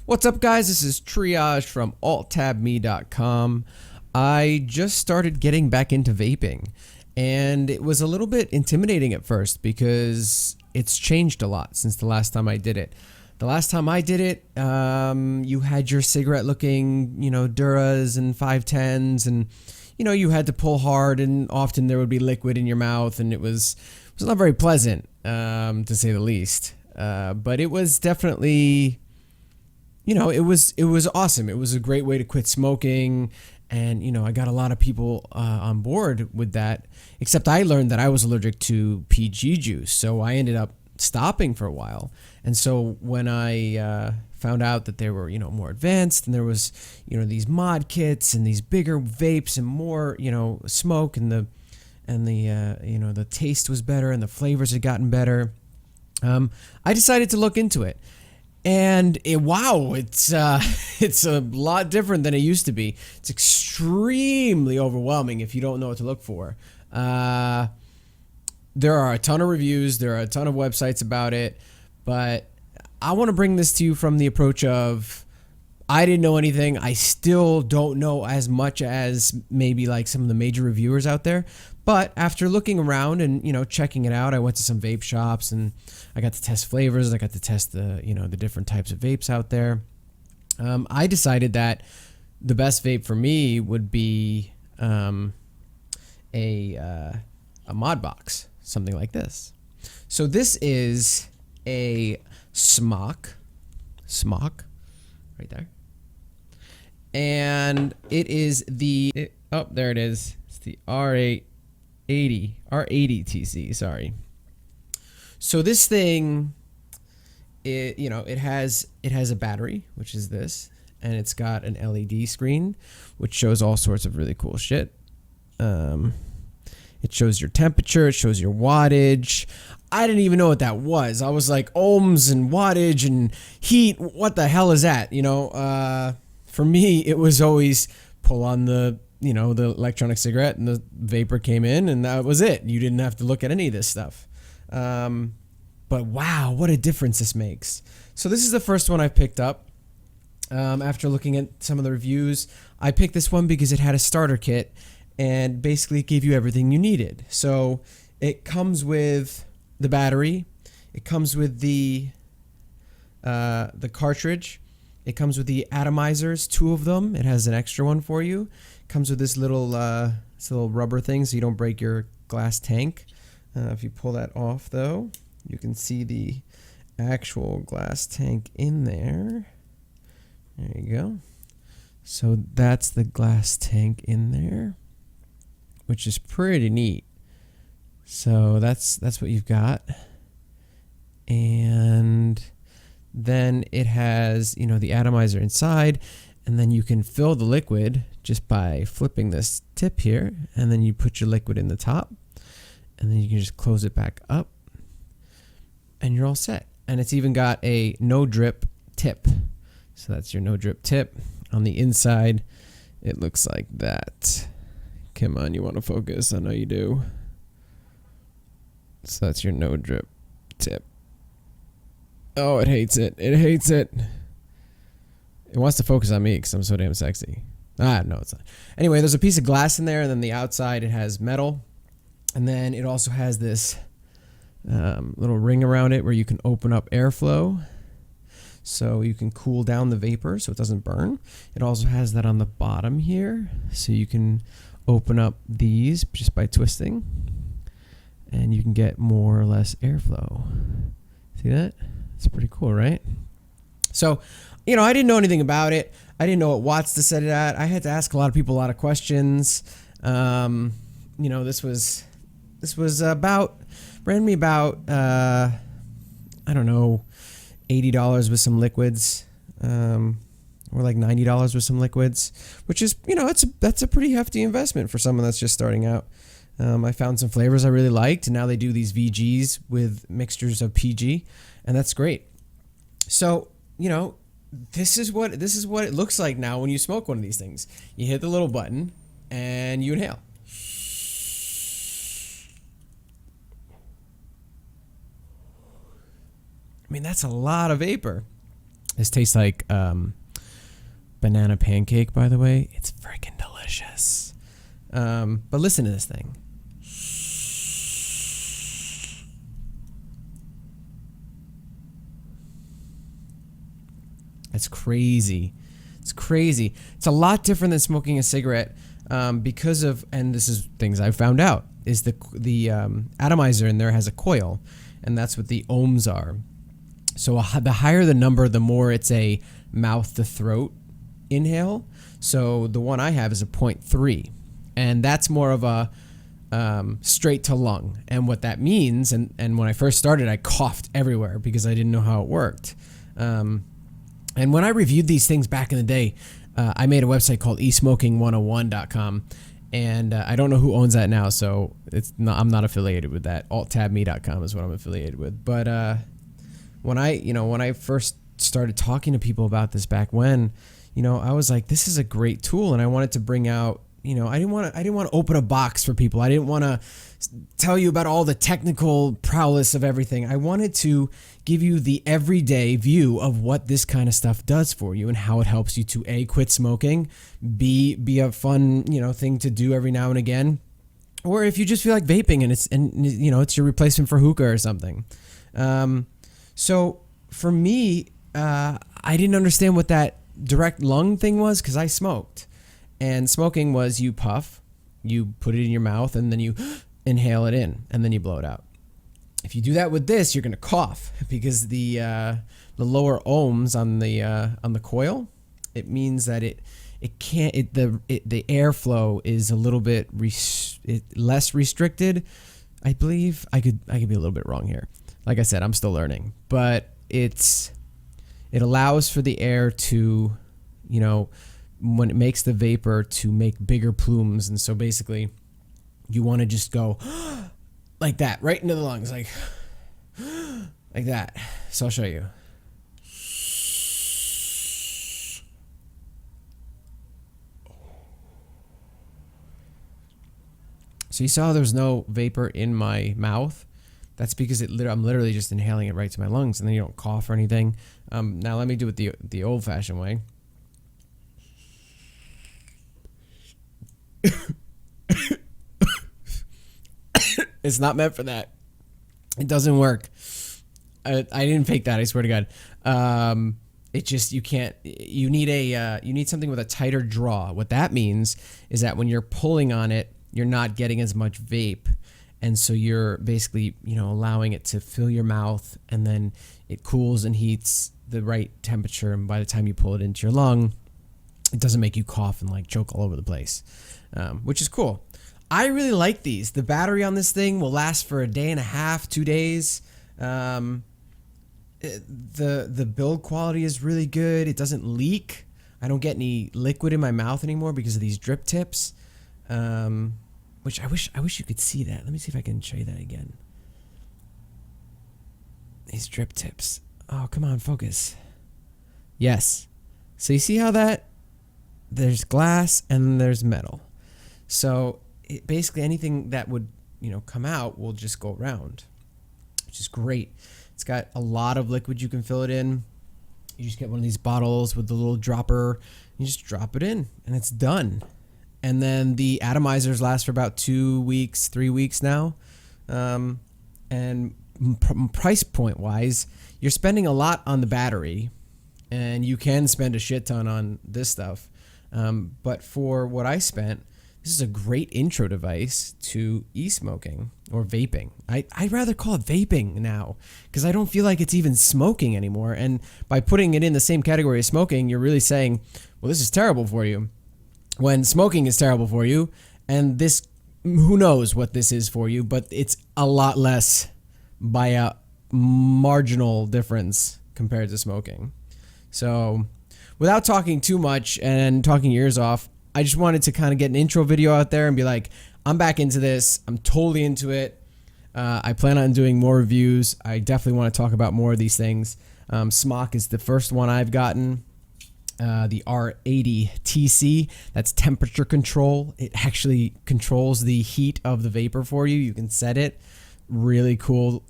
What's up, guys? This is Triage from alttabme.com. I just started getting back into vaping, and it was a little bit intimidating at first because it's changed a lot since the last time I did it. The last time I did it, you had your cigarette-looking, Duras and 510s, and you had to pull hard, and often there would be liquid in your mouth, and it was not very pleasant, to say the least. But it was definitely, it was awesome. It was a great way to quit smoking, and I got a lot of people on board with that. Except I learned that I was allergic to PG juice, so I ended up stopping for a while. And so when I found out that they were more advanced, and there was these mod kits and these bigger vapes and more smoke, and the taste was better and the flavors had gotten better, I decided to look into it. And it's a lot different than it used to be. It's extremely overwhelming if you don't know what to look for. There are a ton of reviews, there are a ton of websites about it, but I want to bring this to you from the approach of I didn't know anything. I still don't know as much as maybe like some of the major reviewers out there. But after looking around and checking it out, I went to some vape shops and I got to test flavors. I got to test the the different types of vapes out there. I decided that the best vape for me would be a mod box, something like this. So this is a Smok right there, and it is there it is. It's the R80 TC. Sorry. So this thing, it has a battery, which is this, and it's got an LED screen, which shows all sorts of really cool shit. It shows your temperature, it shows your wattage. I didn't even know what that was. I was like, ohms and wattage and heat, what the hell is that? For me, it was always pull on the the electronic cigarette and the vapor came in, and that was it. You didn't have to look at any of this stuff. But wow, what a difference this makes. So this is the first one I picked up. After looking at some of the reviews, I picked this one because it had a starter kit and basically it gave you everything you needed. So it comes with the battery, it comes with the cartridge, it comes with the atomizers, 2 of them. It has an extra one for you. It comes with this little rubber thing so you don't break your glass tank. If you pull that off though, you can see the actual glass tank in there. There you go. So that's the glass tank in there, which is pretty neat. So that's what you've got. And then it has, the atomizer inside, and then you can fill the liquid just by flipping this tip here, and then you put your liquid in the top, and then you can just close it back up, and you're all set. And it's even got a no drip tip. So that's your no drip tip. On the inside, it looks like that. Come on, you want to focus? I know you do. So that's your no drip tip. Oh, it hates it. It hates it. It wants to focus on me because I'm so damn sexy. No, it's not. Anyway, there's a piece of glass in there, and then the outside it has metal. And then it also has this little ring around it where you can open up airflow. So you can cool down the vapor so it doesn't burn. It also has that on the bottom here. So you can open up these just by twisting. And you can get more or less airflow. See that? It's pretty cool, right? So, I didn't know anything about it. I didn't know what watts to set it at. I had to ask a lot of people a lot of questions. This was ran me about, I don't know, $80 with some liquids, or like $90 with some liquids, which is, that's a pretty hefty investment for someone that's just starting out. I found some flavors I really liked, and now they do these VGs with mixtures of PG, and that's great. So, this is what it looks like now when you smoke one of these things. You hit the little button and you inhale. I mean, that's a lot of vapor. This tastes like banana pancake, by the way. It's freaking delicious. But listen to this thing. It's crazy. It's crazy. It's a lot different than smoking a cigarette because of, and this is things I found out, is the atomizer in there has a coil, and that's what the ohms are. So the higher the number, the more it's a mouth to throat inhale. So the one I have is a 0.3, and that's more of a straight to lung. And what that means, and when I first started, I coughed everywhere because I didn't know how it worked. And when I reviewed these things back in the day, I made a website called esmoking101.com, and I don't know who owns that now, so I'm not affiliated with that. alttabme.com is what I'm affiliated with. But when I first started talking to people about this back when, I was like, this is a great tool, and I wanted to bring out, I didn't want to open a box for people. I didn't want to tell you about all the technical prowess of everything. I wanted to give you the everyday view of what this kind of stuff does for you and how it helps you to A, quit smoking, B, be a fun, thing to do every now and again, or if you just feel like vaping and it's your replacement for hookah or something. So for me, I didn't understand what that direct lung thing was because I smoked. And smoking was you puff, you put it in your mouth, and then you inhale it in, and then you blow it out. If you do that with this, you're gonna cough because the lower ohms on the coil, it means that the airflow is a little bit less restricted. I believe I could be a little bit wrong here. Like I said, I'm still learning, but it allows for the air to, when it makes the vapor, to make bigger plumes. And so basically you want to just go like that, right into the lungs, like that. So I'll show you. So you saw there's no vapor in my mouth. That's because I'm literally just inhaling it right to my lungs, and then you don't cough or anything. Now let me do it the old-fashioned way. It's not meant for that. It doesn't work. I didn't fake that. I swear to God. It just, you can't. You need something with a tighter draw. What that means is that when you're pulling on it, you're not getting as much vape, and so you're basically allowing it to fill your mouth, and then it cools and heats the right temperature, and by the time you pull it into your lung, it doesn't make you cough and like choke all over the place, which is cool. I really like these. The battery on this thing will last for a day and a half, 2 days. The build quality is really good. It doesn't leak. I don't get any liquid in my mouth anymore because of these drip tips, which I wish you could see that. Let me see if I can show you that again. These drip tips. Oh, come on, focus. Yes. So you see how there's glass and there's metal. So basically anything that would, come out will just go around, which is great. It's got a lot of liquid you can fill it in. You just get one of these bottles with the little dropper. You just drop it in and it's done. And then the atomizers last for about 2 weeks, 3 weeks now. And price point wise, you're spending a lot on the battery, and you can spend a shit ton on this stuff. But for what I spent, this is a great intro device to e-smoking or vaping. I'd rather call it vaping now because I don't feel like it's even smoking anymore. And by putting it in the same category as smoking, you're really saying, well, this is terrible for you, when smoking is terrible for you. And this, who knows what this is for you, but it's a lot less by a marginal difference compared to smoking. So without talking too much and talking your ears off, I just wanted to kind of get an intro video out there and be like, I'm back into this. I'm totally into it. I plan on doing more reviews. I definitely want to talk about more of these things. Smok is the first one I've gotten. The R80 TC, that's temperature control. It actually controls the heat of the vapor for you. You can set it. Really cool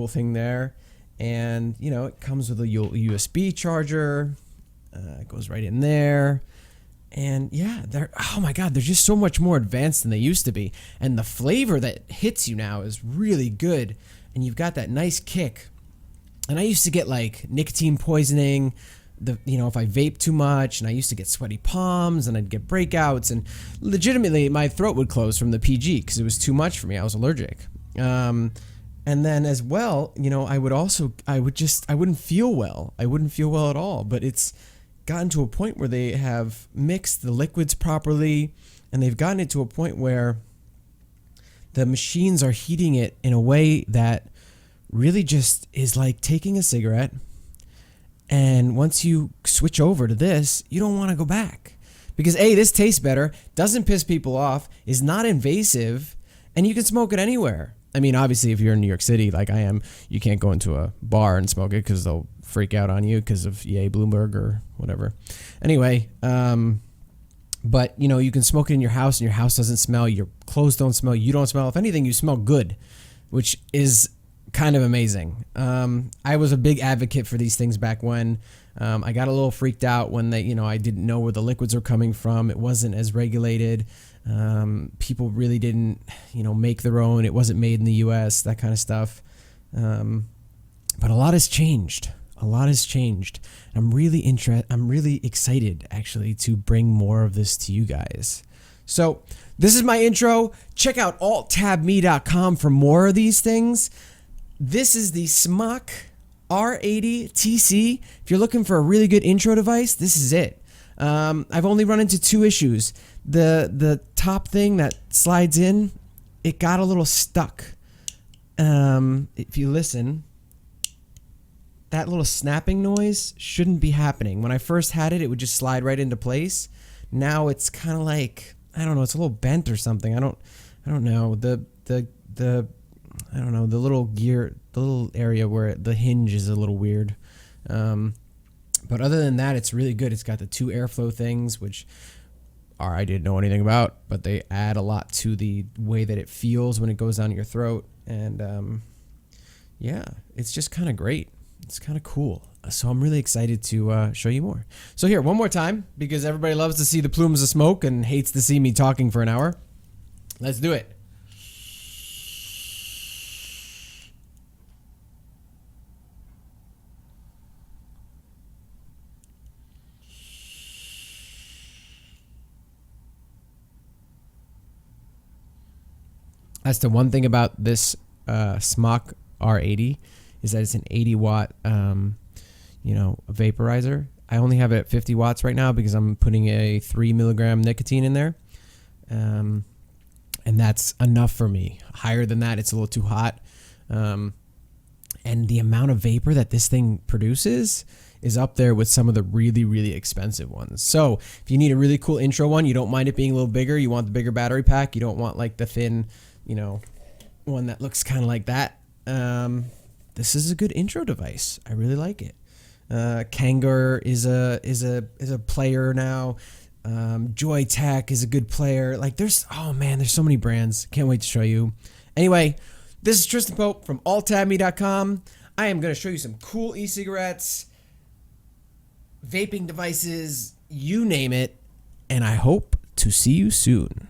thing there. And, you know, it comes with a USB charger. It goes right in there. And yeah, oh my God, they're just so much more advanced than they used to be. And the flavor that hits you now is really good. And you've got that nice kick. And I used to get like nicotine poisoning, if I vape too much, and I used to get sweaty palms and I'd get breakouts, and legitimately my throat would close from the PG because it was too much for me. I was allergic. And then as well, you know, I wouldn't feel well. I wouldn't feel well at all. But it's gotten to a point where they have mixed the liquids properly, and they've gotten it to a point where the machines are heating it in a way that really just is like taking a cigarette, and once you switch over to this, you don't want to go back. Because A, this tastes better, doesn't piss people off, is not invasive, and you can smoke it anywhere. I mean, obviously, if you're in New York City like I am, you can't go into a bar and smoke it because they'll freak out on you because of yay Bloomberg or whatever. Anyway, but you know, you can smoke it in your house and your house doesn't smell, your clothes don't smell, you don't smell. If anything, you smell good, which is kind of amazing. I was a big advocate for these things back when. I got a little freaked out when I didn't know where the liquids were coming from. It wasn't as regulated. People really didn't, make their own. It wasn't made in the US, that kind of stuff. But a lot has changed. I'm really excited actually to bring more of this to you guys. So this is my intro. Check out alttabme.com for more of these things. This is the Smok R80 TC. If you're looking for a really good intro device, this is it. I've only run into two issues. The top thing that slides in, it got a little stuck. If you listen, that little snapping noise shouldn't be happening. When I first had it, it would just slide right into place. Now it's kind of like, I don't know, it's a little bent or something. I don't know. The little gear, the little area where the hinge is a little weird. But other than that, it's really good. It's got the two airflow things, which I didn't know anything about, but they add a lot to the way that it feels when it goes down your throat. And yeah, it's just kind of great. It's kind of cool. So I'm really excited to show you more. So here, one more time, because everybody loves to see the plumes of smoke and hates to see me talking for an hour. Let's do it. That's the one thing about this Smok R80 is that it's an 80 watt, vaporizer. I only have it at 50 watts right now because I'm putting a 3 milligram nicotine in there. And that's enough for me. Higher than that, it's a little too hot. And the amount of vapor that this thing produces is up there with some of the really, really expensive ones. So if you need a really cool intro one, you don't mind it being a little bigger, you want the bigger battery pack, you don't want like the thin, one that looks kind of like that. This is a good intro device. I really like it. Kangar is a player now. Joytech is a good player. Like there's so many brands. Can't wait to show you. Anyway, this is Tristan Pope from alttabme.com. I am going to show you some cool e-cigarettes, vaping devices, you name it, and I hope to see you soon.